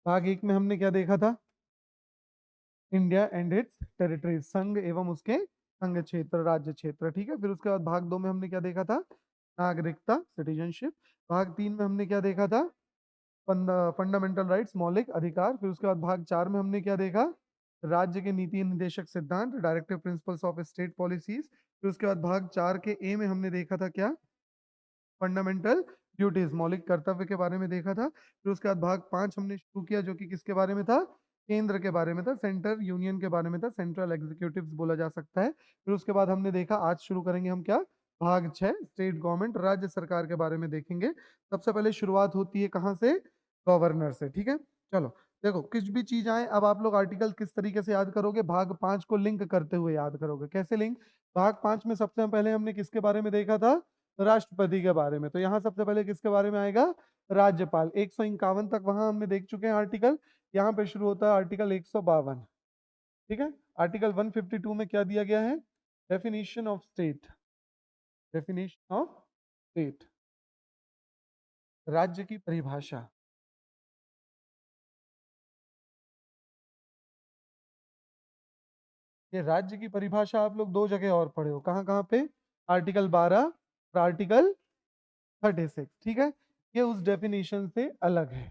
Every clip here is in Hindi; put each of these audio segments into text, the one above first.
भाग एक में हमने क्या देखा था? इंडिया एंड इट्स टेरिटरीज, संघ एवं उसके अंग क्षेत्र, राज्य क्षेत्र। ठीक है, फिर उसके बाद भाग दो में हमने क्या देखा था? नागरिकता, सिटीजनशिप। भाग तीन में हमने क्या देखा था? फंडामेंटल राइट्स, मौलिक अधिकार। फिर उसके बाद भाग चार में हमने क्या देखा? राज्य के नीति निर्देशक सिद्धांत, directive principles of state policies. फिर उसके बाद भाग चार के ए में हमने देखा था क्या? फंडामेंटल ड्यूटीज, मौलिक कर्तव्य के बारे में देखा था। फिर उसके बाद भाग पांच हमने शुरू किया, जो कि किसके बारे में था? केंद्र के बारे में था, सेंटर यूनियन के बारे में था, सेंट्रल एग्जीक्यूटिव बोला जा सकता है। फिर उसके बाद हमने देखा, आज शुरू करेंगे हम क्या? भाग छह, स्टेट गवर्नमेंट, राज्य सरकार के बारे में देखेंगे। सबसे पहले शुरुआत होती है कहाँ से? गवर्नर से। ठीक है, चलो देखो, कुछ भी चीज आए, अब आप लोग आर्टिकल किस तरीके से याद करोगे? भाग पांच को लिंक करते हुए याद करोगे। कैसे लिंक? भाग पांच में सबसे पहले हमने किसके बारे में देखा था? राष्ट्रपति के बारे में। तो यहाँ सबसे पहले किसके बारे में आएगा? राज्यपाल। 151 तक वहां हमने देख चुके हैं आर्टिकल। यहाँ पे शुरू होता है आर्टिकल 152। ठीक है, आर्टिकल 152 में क्या दिया गया है? Definition of state, definition of state, राज्य की परिभाषा। ये राज्य की परिभाषा आप लोग दो जगह और पढ़े हो, कहाँ कहाँ पे? आर्टिकल 12 और आर्टिकल 36। ठीक है, ये उस डेफिनेशन से अलग है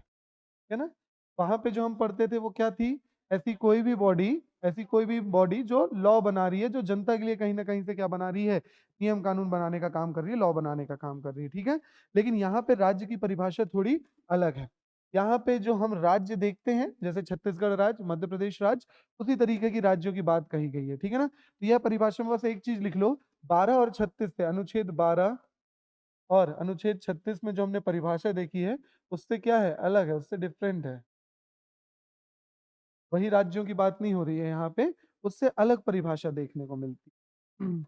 ना? वहां पे जो हम पढ़ते थे वो क्या थी? ऐसी कोई भी बॉडी, ऐसी कोई भी बॉडी जो लॉ बना रही है, जो जनता के लिए कहीं ना कहीं से क्या बना रही है? नियम कानून बनाने का काम कर रही है, लॉ बनाने का काम कर रही है। ठीक है, लेकिन यहाँ पे राज्य की परिभाषा थोड़ी अलग है। यहाँ पे जो हम राज्य देखते हैं, जैसे छत्तीसगढ़ राज्य, मध्य प्रदेश राज्य, उसी तरीके की राज्यों की बात कही गई है। ठीक है ना? तो यह परिभाषा में बस एक चीज लिख लो, 12 और 36 से, अनुच्छेद 12 और अनुच्छेद 36 में जो हमने परिभाषा देखी है, उससे क्या है? अलग है, उससे डिफरेंट है। वही राज्यों की बात नहीं हो रही है यहाँ पे, उससे अलग परिभाषा देखने को मिलती है।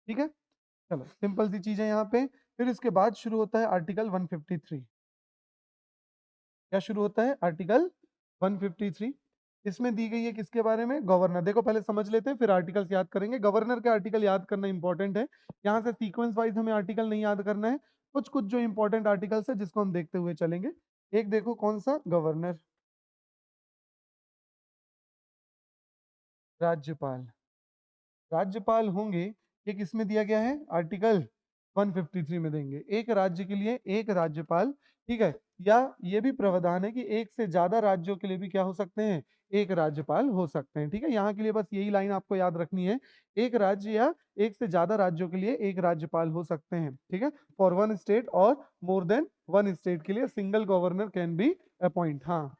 ठीक है, चलो सिंपल सी चीज है यहाँ पे। फिर इसके बाद शुरू होता है आर्टिकल 153। क्या शुरू होता है? आर्टिकल 153। इसमें दी गई है किसके बारे में? गवर्नर। देखो पहले समझ लेते हैं, फिर आर्टिकल्स याद करेंगे। गवर्नर के आर्टिकल याद करना इंपॉर्टेंट है। यहाँ से सीक्वेंस वाइज हमें आर्टिकल नहीं याद करना है, कुछ कुछ जो इंपॉर्टेंट आर्टिकल्स है जिसको हम देखते हुए चलेंगे। एक देखो, कौन सा? गवर्नर, राज्यपाल। राज्यपाल होंगे, ये किसमें दिया गया है? आर्टिकल 153 में देंगे। एक राज्य के लिए एक राज्यपाल। ठीक है, या ये भी प्रावधान है कि एक से ज्यादा राज्यों के लिए भी क्या हो सकते हैं? एक राज्यपाल हो सकते हैं। ठीक है, यहाँ के लिए बस यही लाइन आपको याद रखनी है, एक राज्य या एक से ज्यादा राज्यों के लिए एक राज्यपाल हो सकते हैं। ठीक है, फॉर वन स्टेट और मोर देन वन स्टेट के लिए single governor can be appoint. हाँ,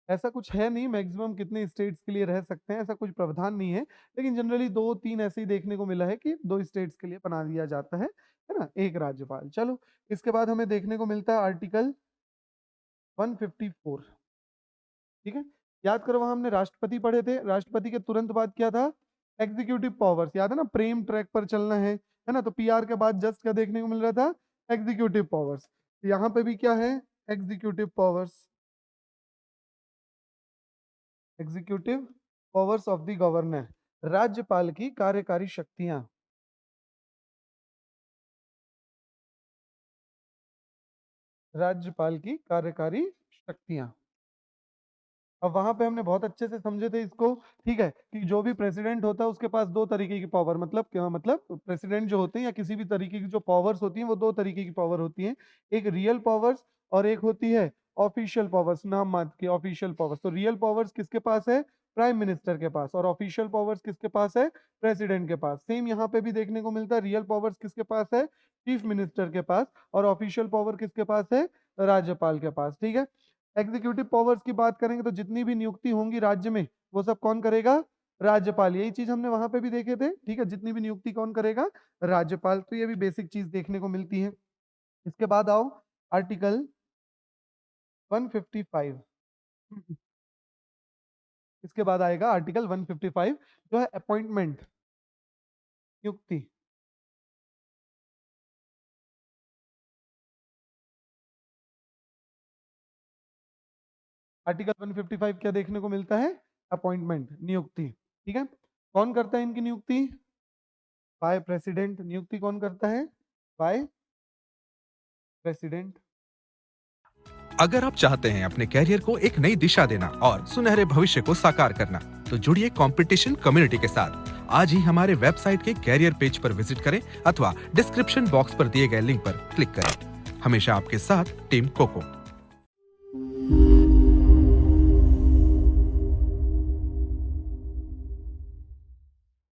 ऐसा कुछ है नहीं मैक्सिमम कितने स्टेट्स के लिए रह सकते हैं, ऐसा कुछ प्रावधान नहीं है। लेकिन जनरली दो तीन ऐसे ही देखने को मिला है कि दो स्टेट्स के लिए बना दिया जाता है ना, एक राज्यपाल। चलो, इसके बाद हमें देखने को मिलता है आर्टिकल 154। ठीक है, याद करो, वहां हमने राष्ट्रपति पढ़े थे, राष्ट्रपति के तुरंत बाद क्या था? Executive powers. याद है ना, प्रेम ट्रैक पर चलना है ना? तो पीआर के बाद जस्ट क्या देखने को मिल रहा था? Executive powers. यहाँ पे भी क्या है? Executive powers, executive powers of the governor, राज्यपाल की कार्यकारी शक्तियां। राज्यपाल की कार्यकारी शक्तियां। अब वहां पे हमने बहुत अच्छे से समझे थे इसको। ठीक है, कि जो भी प्रेसिडेंट होता है उसके पास दो तरीके की पावर, मतलब क्या? मतलब प्रेसिडेंट जो होते हैं या किसी भी तरीके की जो पावर्स होती हैं, वो दो तरीके की पावर होती हैं। एक रियल पावर्स और एक होती है ऑफिशियल पावर्स, नाम मात्र की ऑफिशियल पावर्स। तो रियल पावर्स किसके पास है? प्राइम मिनिस्टर के पास। और ऑफिशियल पावर्स किसके पास है? प्रेसिडेंट के पास। सेम यहाँ पे भी देखने को मिलता है, रियल पावर्स किसके पास है? चीफ मिनिस्टर के पास। और ऑफिशियल पावर किसके पास है? राज्यपाल के पास। ठीक है, एग्जीक्यूटिव पावर्स की बात करेंगे तो जितनी भी नियुक्ति होंगी राज्य में, वो सब कौन करेगा? राज्यपाल। यही चीज हमने वहां पे भी देखे थे। ठीक है, जितनी भी नियुक्ति कौन करेगा? राज्यपाल। तो ये भी बेसिक चीज देखने को मिलती है। इसके बाद आओ आर्टिकल 155। इसके बाद आएगा आर्टिकल 155, जो है अपॉइंटमेंट, नियुक्ति। आर्टिकल 155 क्या देखने को मिलता है? अपॉइंटमेंट, नियुक्ति। ठीक है, कौन करता है इनकी नियुक्ति? By president. नियुक्ति कौन करता है? By president. अगर आप चाहते हैं अपने कैरियर को एक नई दिशा देना और सुनहरे भविष्य को साकार करना, तो जुड़िए कंपटीशन कम्युनिटी के साथ। आज ही हमारे वेबसाइट के कैरियर पेज पर विजिट करें अथवा डिस्क्रिप्शन बॉक्स पर दिए गए लिंक पर क्लिक करें। हमेशा आपके साथ टीम कोको।